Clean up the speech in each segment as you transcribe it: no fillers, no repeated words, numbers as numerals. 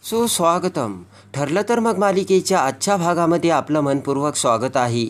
सुस्वागतम. ठरलं तर मग मालिकेच्या आजच्या भागामध्ये आपलं मनपूर्वक स्वागत आहे.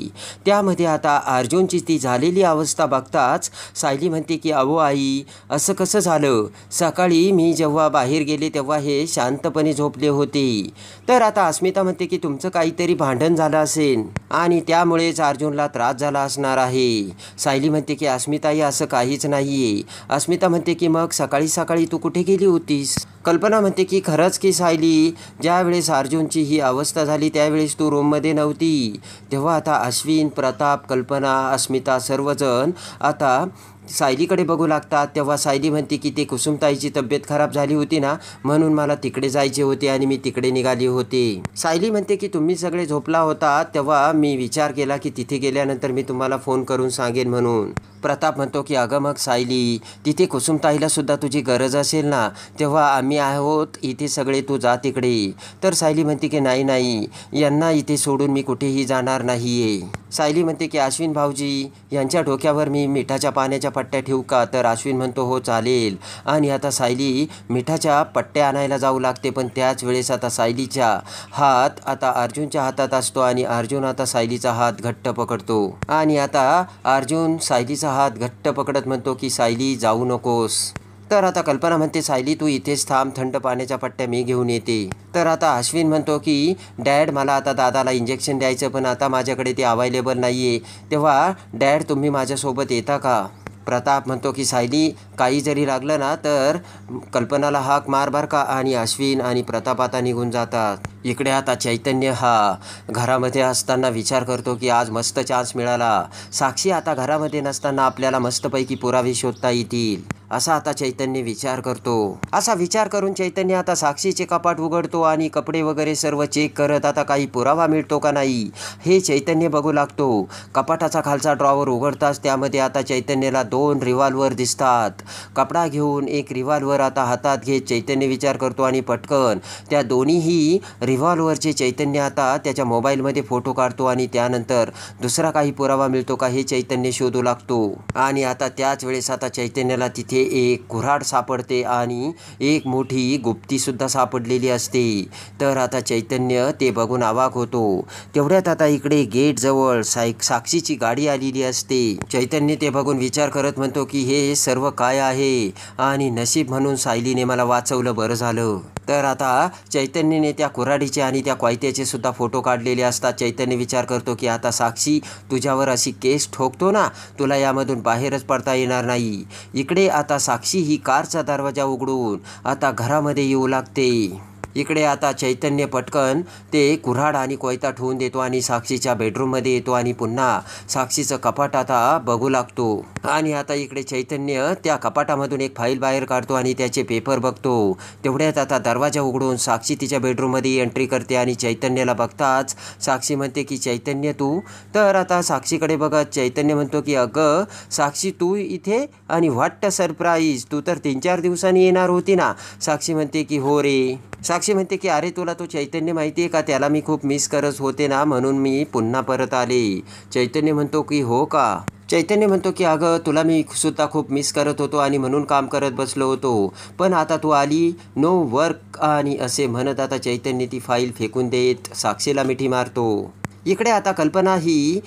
त्यामध्ये आता अर्जुनची ती झालेली अवस्था बघताच सायली म्हणते की अहो आई, असं कसं झालं? सकाळी मी जेव्हा बाहेर गेले तेव्हा हे शांतपणे झोपले होते. तर आता अस्मिता म्हणते की तुमचं काहीतरी भांडण झालं असेल आणि त्यामुळेच अर्जुनला त्रास झाला असणार आहे. सायली म्हणते की अस्मिताई, असं काहीच नाही आहे. अस्मिता म्हणते की मग सकाळी सकाळी तू कुठे गेली होतीस? कल्पना म्हणते की खरंच की सायली, ज्यावेळेस अर्जुनची ही अवस्था झाली त्यावेळेस तू रूममध्ये नव्हती. तेव्हा आता अश्विन, प्रताप, कल्पना, अस्मिता सर्वजण आता सायलीकडे बघू लागतात. तेव्हा सायली म्हणते की ते कुसुमताईची तब्येत खराब झाली होती ना, म्हणून मला तिकडे जायचे होते आणि मी तिकडे निघाली होते. सायली म्हणते की तुम्ही सगळे झोपला होता तेव्हा मी विचार केला की तिथे गेल्यानंतर मी तुम्हाला फोन करून सांगेन म्हणून. प्रताप म्हणतो की अगं मग सायली, तिथे कुसुमताईला सुद्धा तुझी गरज असेल ना, तेव्हा आम्ही आहोत इथे सगळे, तू जा तिकडे. तर सायली म्हणते की नाही नाही, यांना इथे सोडून मी कुठेही जाणार नाही आहे. सायली म्हणते की अश्विन भाऊजी, यांच्या डोक्यावर मी मिठाच्या पाण्याच्या पट्ट्या ठेवू का? तर अश्विन म्हणतो हो चालेल. आणि आता सायली मिठाच्या पट्ट्या आणायला जाऊ लागते, पण त्याच वेळेस आता सायलीचा हात आता अर्जुनच्या हातात असतो आणि अर्जुन आता सायलीचा हात घट्ट पकडतो. आणि आता अर्जुन सायलीचा हात घट्ट पकडत म्हणतो की सायली जाऊ नकोस. तर आता कल्पना म्हणते सायली तू इथेच थांब, थंड पाण्याच्या पट्ट्या मी घेऊन येते. तर आता अश्विन म्हणतो की डॅड, मला आता दादाला इंजेक्शन द्यायचं पण आता माझ्याकडे ते अवेलेबल नाही आहे. तेव्हा डॅड तुम्ही माझ्यासोबत येता का? प्रताप म्हणतो की सायली, काही जरी लागलं ना तर कल्पनाला हाक मार बर का. आणि अश्विन आणि प्रताप आता निघून जातात. इकडे आता चैतन्य हा घरामध्ये असताना विचार करतो की आज मस्त चान्स मिळाला. साक्षी आता घरामध्ये नसताना आपल्याला मस्तपैकी पुरावे शोधता येतील, असा आता चैतन्य विचार करतो. असा विचार करून चैतन्य आता साक्षीचे कपाट उघडतो आणि कपडे वगैरे सर्व चेक करत आता काही पुरावा मिळतो का नाही हे चैतन्य बघू लागतो. कपाटाचा खालचा ड्रॉवर उघडताच त्यामध्ये आता चैतन्याला 2 रिव्हॉल्वर दिसतात. कपडा घेऊन एक रिव्हॉल्वर आता हातात घेत चैतन्य विचार करतो आणि पटकन त्या दोन्हीही रिव्हॉल्वरचे चैतन्य आता त्याच्या मोबाईलमध्ये फोटो काढतो आणि त्यानंतर दुसरा काही पुरावा मिळतो का हे चैतन्य शोधू लागतो. आणि आता त्याच वेळेस आता चैतन्याला तिथे एक कुऱ्हाड सापडते आणि एक मोठी गुप्तीसुद्धा सापडलेली असते. तर आता चैतन्य ते बघून अवाक होतो. तेवढ्यात आता इकडे गेटजवळ साक्षीची गाडी आलेली असते. चैतन्य ते बघून विचार करत म्हणतो की हे सर्व काय आहे आणि नशीब म्हणून सायलीने मला वाचवलं, बरं झालं. तर आता चैतन्यने त्या कुऱ्हाडीचे आणि त्या कोयत्याचे सुद्धा फोटो काढलेले असतात. चैतन्य विचार करतो की आता साक्षी तुझ्यावर अशी केस ठोकतो ना, तुला यामधून बाहेरच पडता येणार नाही. इकडे आता साक्षी ही कारचा दरवाजा उघडून आता घरामध्ये येऊ लागते. इकडे आता चैतन्य पटकन ते कुऱ्हाड आणि कोयता ठेवून देतो आणि साक्षीच्या बेडरूममध्ये येतो आणि पुन्हा साक्षीचं कपाट आता बघू लागतो. आणि आता इकडे चैतन्य त्या कपाटामधून एक फाईल बाहेर काढतो आणि त्याचे पेपर बघतो. तेवढ्यात आता दरवाजा उघडून साक्षी तिच्या बेडरूममध्ये एंट्री करते आणि चैतन्याला बघताच साक्षी म्हणते की चैतन्य तू? तर आता साक्षीकडे बघत चैतन्य म्हणतो की अगं साक्षी, तू इथे? आणि व्हॉट अ सरप्राईज, तू तर 3-4 दिवसांनी येणार होती ना. साक्षी म्हणते की हो रे. साक्षी म्हणते की अरे तुला तो चैतन्य माहिती आहे का, त्याला मी खूप मिस करत होते ना, म्हणून मी पुन्हा परत आले. चैतन्य म्हणतो की हो का? चैतन्य म्हणतो की अगं तुला मी सुद्धा खूप मिस करत होतो आणि म्हणून काम करत बसलो होतो, पण आता तू आली, नो वर्क. आणि असे म्हणत आता चैतन्य ती फाईल फेकून देत साक्षीला मिठी मारतो. इकडे आता कल्पना ही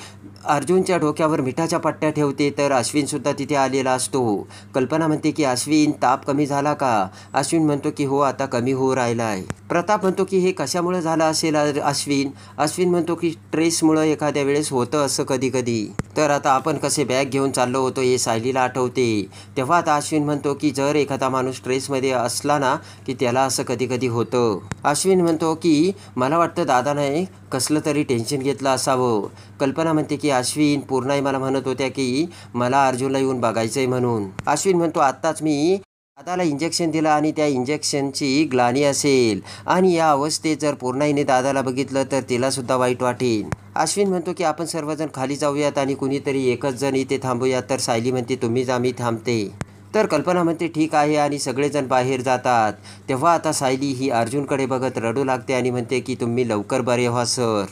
अर्जुनच्या डोक्यावर मिठाच्या पट्ट्या ठेवते. तर अश्विनसुद्धा तिथे आलेला असतो. कल्पना म्हणते की अश्विन, ताप कमी झाला का? अश्विन म्हणतो की हो आता कमी होऊ राहिला आहे. प्रताप म्हणतो की हे कशामुळे झालं असेल अश्विन? अश्विन म्हणतो की स्ट्रेसमुळं एखाद्या वेळेस होतं असं कधी कधी. तर आता आपण कसे बॅग घेऊन चाललो होतो हे सायलीला आठवते. तेव्हा आता अश्विन म्हणतो की जर एखादा माणूस स्ट्रेसमध्ये असला ना की त्याला असं कधी कधी होतं. अश्विन म्हणतो की मला वाटतं दादाने कसलं तरी टेन्शन घेतलं असावं. कल्पना म्हणते की अश्विन, पूर्णाई मला म्हणत होत्या की मला अर्जुनला येऊन बघायचं आहे म्हणून. अश्विन म्हणतो आत्ताच मी दादाला इंजेक्शन दिलं आणि त्या इंजेक्शनची ग्लानी असेल आणि या अवस्थेत जर पूर्णाईने दादाला बघितलं तर तिलासुद्धा वाईट वाटेल. अश्विन म्हणतो की आपण सर्वजण खाली जाऊयात आणि कुणीतरी एकच जण इथे थांबूयात. तर सायली म्हणते तुम्ही जा, मी थांबते. तर कल्पना म्हणते ठीक आहे आणि सगळेजण बाहेर जातात. तेव्हा आता सायली ही अर्जुनकडे बघत रडू लागते आणि म्हणते की तुम्ही लवकर बरे व्हा सर.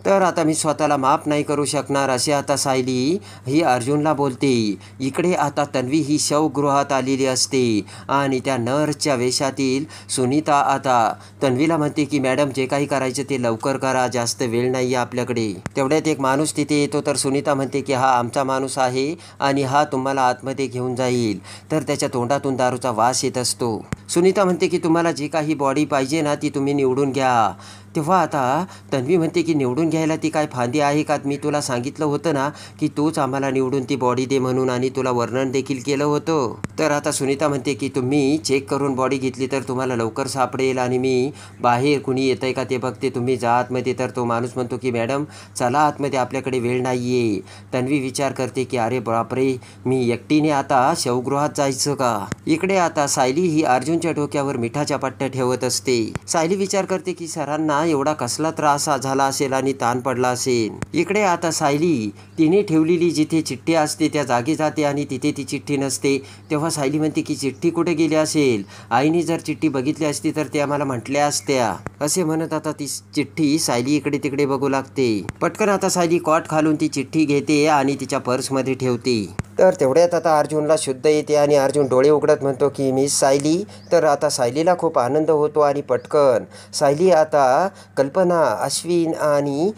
तर आता मी स्वतःला माफ नाही करू शकणार असे आता सायली ही अर्जुनला बोलते. इकडे आता तन्वी ही शवगृहात आलेली असते आणि त्या नर्सच्या वेशातील सुनीता आता तन्वीला म्हणते की मॅडम जे काही करायचं ते लवकर करा, जास्त वेळ नाही आहे आपल्याकडे. तेवढ्यात एक माणूस तिथे येतो तर सुनीता म्हणते की हा आमचा माणूस आहे आणि हा तुम्हाला आतमध्ये घेऊन जाईल. तर त्याच्या तोंडातून दारूचा वास येत असतो. सुनीता म्हणते की तुम्हाला जी काही बॉडी पाहिजे ना ती तुम्ही निवडून घ्या. तेव्हा आता तन्वी म्हणते की निवडून घ्यायला ती काय फांदी आहे का? मी तुला सांगितलं होतं ना की तूच आम्हाला निवडून ती बॉडी दे म्हणून आणि तुला वर्णन देखील केलं होतं. तर आता सुनीता म्हणते की तुम्ही चेक करून बॉडी घेतली तर तुम्हाला लवकर सापडेल आणि मी बाहेर कुणी येतं आहे का ते बघते, तुम्ही जा आतमध्ये. तर तो माणूस म्हणतो की मॅडम चला आतमध्ये, आपल्याकडे वेळ नाही आहे. तन्वी विचार करते की अरे बापरे, मी एकटीने आता शवगृहात जायचं का? इकडे आता सायली ही अर्जुनच्या डोक्यावर मिठाच्या पट्ट्या ठेवत असते. सायली विचार करते की सरांना एवढा कसला त्रास झाला असेल आणि ताण पडला असेल. इकडे आता सायली तिने ठेवलेली जिथे चिठ्ठी असते त्या जागी जाते आणि तिथे ती चिठ्ठी नसते. तेव्हा सायली म्हणते की चिठ्ठी कुठे गेली असेल? आईने जर चिठ्ठी बघितली असती तर ते आम्हाला म्हटल्या असत्या. असे म्हणत आता ती चिठ्ठी सायली इकडे तिकडे बघू लागते. पटकन आता सायली कॉट खालून ती चिठ्ठी घेते आणि तिच्या पर्समध्ये ठेवते. तर तेवढ्यात आता अर्जुनला शुद्ध येते आणि अर्जुन डोळे उघडत म्हणतो की मिस सायली. तर आता सायलीला खूप आनंद होतो आणि पटकन सायली आता कल्पना, अश्विन आणि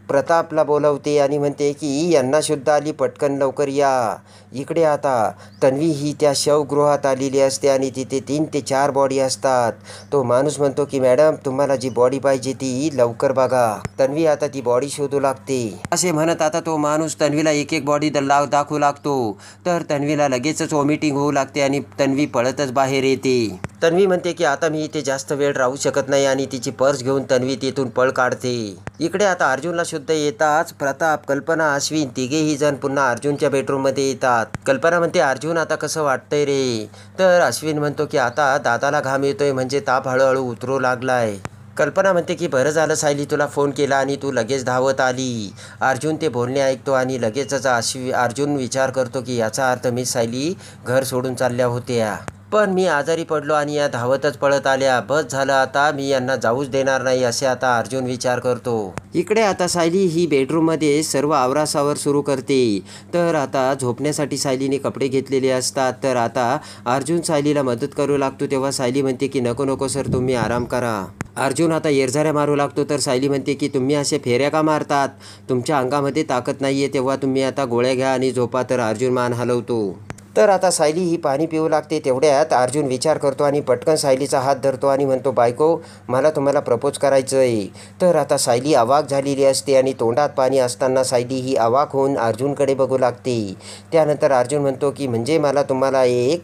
प्रतापला बोलवते आणि म्हणते की यांना शुद्ध आली, पटकन लवकर या. इकडे आता तन्वी ही त्या शवगृहात आलेली असते आणि तिथे 3 ते 4 बॉडी असतात. तो माणूस म्हणतो की मॅडम तुम्हाला जी बॉडी पाहिजे ती लवकर बघा. तन्वी आता ती बॉडी शोधू लागते. असे म्हणत आता तो माणूस तन्वीला एक एक बॉडी दाखवू लागतो. तर तन्वीला लगेचच वॉमिटिंग होऊ लागते आणि तन्वी पळतच बाहेर येते. तन्वी म्हणते की आता मी इथे जास्त वेळ राहू शकत नाही आणि तिची पर्स घेऊन तन्वी तिथून पळ काढते. इकडे आता अर्जुनला शुद्ध येताच प्रताप, कल्पना, अश्विन तिघेही जण पुन्हा अर्जुनच्या बेडरूममध्ये येतात. कल्पना म्हणते अर्जुन आता कसं वाटतंय रे? तर अश्विन म्हणतो की आता दादाला घाम येतोय, म्हणजे ताप हळूहळू उतरू लागलाय. कल्पना म्हणते की बरं झालं सायली तुला फोन केला आणि तू लगेच धावत आली. अर्जुन ते बोलणे ऐकतो आणि लगेचच अर्जुन विचार करतो की याचा अर्थ मी सायली घर सोडून चालल्या होत्या, पण मी आजारी पडलो आणि या धावतच पळत आल्या. बस झालं, आता मी यांना जाऊच देणार नाही असे आता अर्जुन विचार करतो. इकडे आता सायली ही बेडरूममध्ये सर्व आवरासावर सुरू करते. तर आता झोपण्यासाठी सायलीने कपडे घेतलेले असतात. तर आता अर्जुन सायलीला मदत करू लागतो. तेव्हा सायली म्हणते की नको नको सर, तुम्ही आराम करा. अर्जुन आता येरझाऱ्या मारू लागतो. तर सायली म्हणते की तुम्ही असे फेऱ्या का मारतात? तुमच्या अंगामध्ये ताकद नाही आहे, तेव्हा तुम्ही आता गोळ्या घ्या आणि झोपा. तर अर्जुन मान हलवतो. तर आता सायली ही पाणी पिऊ लागते. तेवढ्यात अर्जुन विचार करतो आणि पटकन सायलीचा हात धरतो आणि म्हणतो बायको मला तुम्हाला प्रपोज करायचं आहे. तर आता सायली अवाक झालेली असते आणि तोंडात पाणी असताना सायली ही अवाक होऊन अर्जुनकडे बघू लागते. त्यानंतर अर्जुन म्हणतो की म्हणजे मला तुम्हाला एक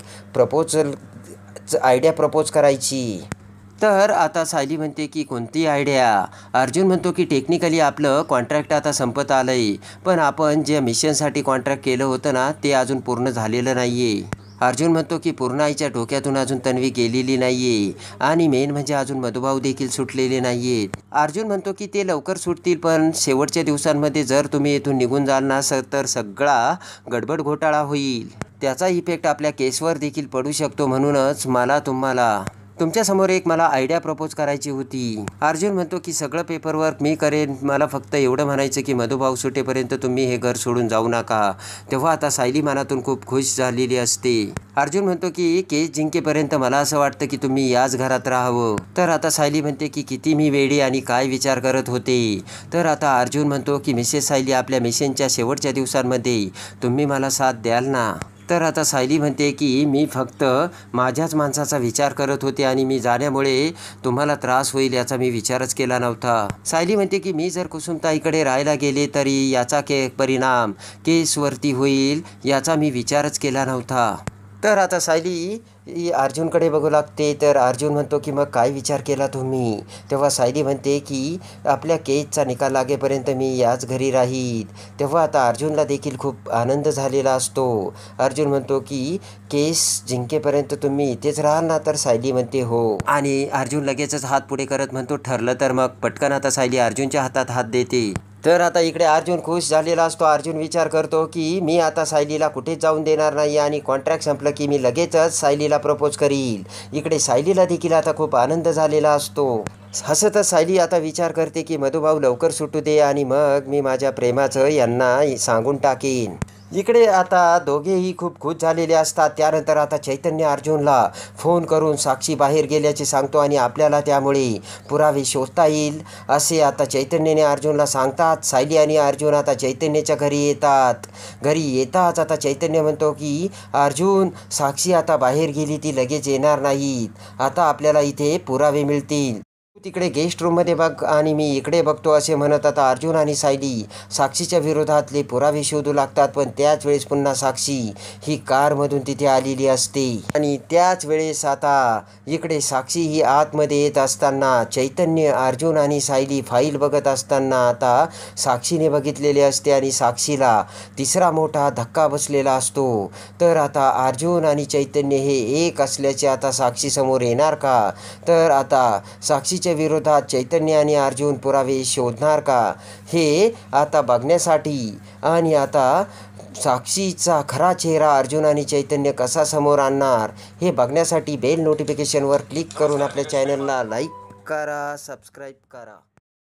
आयडिया प्रपोज करायची. तर आता सायली म्हणते की कोणती आयडिया? अर्जुन म्हणतो की टेक्निकली आपलं कॉन्ट्रॅक्ट आता संपत आलं आहे, पण आपण जे मिशनसाठी कॉन्ट्रॅक्ट केलं होतं ना ते अजून पूर्ण झालेलं नाही आहे. अर्जुन म्हणतो की पूर्णाईच्या डोक्यातून अजून तन्वी गेलेली नाही आहे आणि मेन म्हणजे अजून मधुभाऊ देखील सुटलेले नाही आहेत. अर्जुन म्हणतो की ते लवकर सुटतील, पण शेवटच्या दिवसांमध्ये जर तुम्ही इथून निघून जाल ना तर सगळा गडबड घोटाळा होईल. त्याचा इफेक्ट आपल्या केसवर देखील पडू शकतो. म्हणूनच मला तुमच्यासमोर एक आयडिया प्रपोज करायची होती. अर्जुन म्हणतो की सगळं पेपरवर्क मी करेन, मला फक्त एवढं म्हणायचं की मधुभाऊ सुटेपर्यंत तुम्ही हे घर सोडून जाऊ नका. तेव्हा आता सायली मनातून खूप खुश झालेली असते. अर्जुन म्हणतो की केस जिंकेपर्यंत मला असं वाटतं की तुम्ही याच घरात राहावं. तर आता सायली म्हणते की किती मी वेडी आणि काय विचार करत होते. तर आता अर्जुन म्हणतो की मिसेस सायली, आपल्या मिशनच्या शेवटच्या दिवसांमध्ये तुम्ही मला साथ द्याल ना? तर आता सायली म्हणते की मी फक्त माझ्याच माणसाचा विचार करत होते आणि मी जाण्यामुळे तुम्हाला त्रास होईल याचा मी विचारच केला नव्हता. सायली म्हणते की मी जर कुसुमताईकडे राहायला गेले तरी याचा परिणाम केसवरती होईल याचा मी विचारच केला नव्हता. तर आता सायली अर्जुनकडे बघू लागते. तर अर्जुन म्हणतो की मग काय विचार केला तुम्ही? तेव्हा सायली म्हणते की आपल्या केसचा निकाल लागेपर्यंत मी याच घरी राहील. तेव्हा आता अर्जुनला देखील खूप आनंद झालेला असतो. अर्जुन म्हणतो की केस जिंकेपर्यंत तुम्ही इथेच राहाल ना? तर सायली म्हणते हो. आणि अर्जुन लगेचच हात पुढे करत म्हणतो ठरलं तर मग. पटकन आता सायली अर्जुनच्या हातात हात देते. तर आता इकडे अर्जुन खुश झालेला असतो. अर्जुन विचार करतो की मी आता सायलीला कुठेच जाऊन देणार नाही आणि कॉन्ट्रॅक्ट संपलं की मी लगेचच सायलीला प्रपोज करील. इकडे सायलीला देखील आता खूप आनंद झालेला असतो. हसतच सायली आता विचार करते की मधुभाऊ लवकर सुटू दे आणि मग मी माझ्या प्रेमाचं यांना सांगून टाकेन. इकडे आता दोघेही खूप खुश झालेले असतात. त्यानंतर आता चैतन्य अर्जुनला फोन करून साक्षी बाहेर गेल्याचे सांगतो आणि आपल्याला त्यामुळे पुरावे शोधता येईल असे आता चैतन्याने अर्जुनला सांगतात. सायली आणि अर्जुन आता चैतन्याच्या घरी येतात. घरी येताच आता चैतन्य म्हणतो की अर्जुन, साक्षी आता बाहेर गेली, ती लगेच येणार नाहीत. आता आपल्याला इथे पुरावे मिळतील. तू तिकडे गेस्ट रूममध्ये बघ आणि मी इकडे बघतो असे म्हणत आता अर्जुन आणि सायली साक्षीच्या विरोधातले पुरावे शोधू लागतात. पण त्याच वेळेस पुन्हा साक्षी ही कारमधून तिथे आलेली असते आणि त्याच वेळेस आता इकडे साक्षी ही आतमध्ये येत असताना चैतन्य, अर्जुन आणि सायली फाईल बघत असताना आता साक्षीने बघितलेले असते आणि साक्षीला तिसरा मोठा धक्का बसलेला असतो. तर आता अर्जुन आणि चैतन्य हे एक असल्याचे आता साक्षीसमोर येणार का? तर आता साक्षीच्या विरोधात चैतन्य आणि अर्जुन पुरावे शोधणार का, हे आता बघण्यासाठी आणि आता साक्षीचा खरा चेहरा अर्जुन आणि चैतन्य कसा समोर आणणार हे बघण्यासाठी बेल नोटिफिकेशनवर क्लिक करून आपल्या चॅनलला लाईक करा, सबस्क्राईब करा.